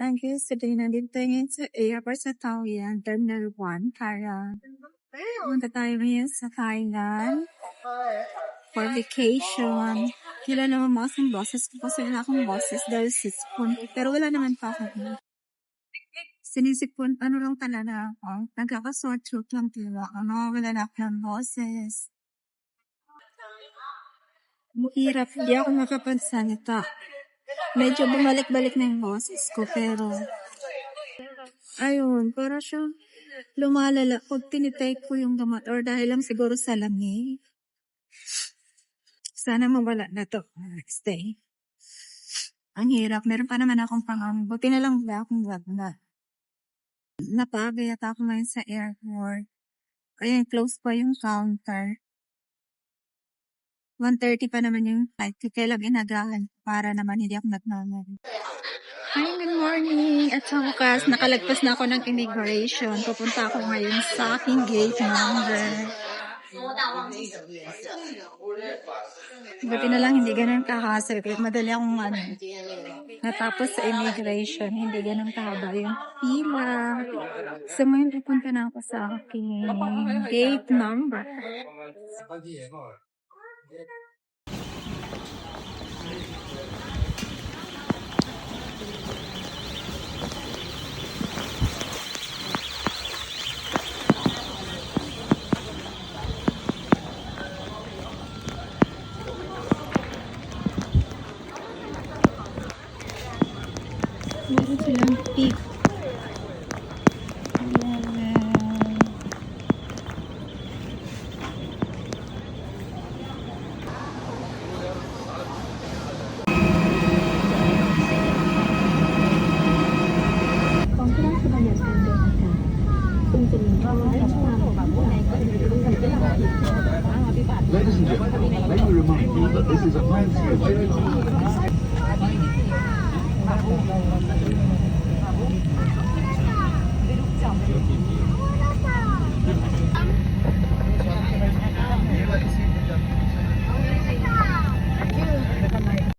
Thank you. Today nandito ngayon sa airport sa Taoyuan, Terminal 1 para punta tayo ngayon sa Thailand for vacation. Kila naman mga kasing boses ko kasi wala akong boses dahil sisipon. Pero wala naman pa ako. Sinisipon, ano lang talaga ako. Nagkakasort throat lang tila. Wala na ako ng boses. Mahirap, hindi ako makapagsalita. Medyo bumalik-balik na yung boses ko, pero ayun, para siyang lumalala pag tinitake ko yung gamot or dahil lang siguro sa lamig. Sana mawala na to. Stay. Ang hirap. Meron pa naman akong buti na lang ba akong wag na. Napagay at ako ngayon sa airport. Ayun, close pa yung counter. 1:30 pa naman yung flight. Kaya lang inagahan para naman hindi ako nagmamali. Hi, good morning! At sa wakas, nakalagpas na ako ng immigration. Pupunta ako ngayon sa aking gate number. Buti na lang hindi ganun kahasal. Madali akong natapos sa immigration. Hindi ganun kahaba yung pila. So ngayon pupunta na ako sa aking gate number. Meron silang tip. Ladies and gentlemen, let me remind you that this is a fancy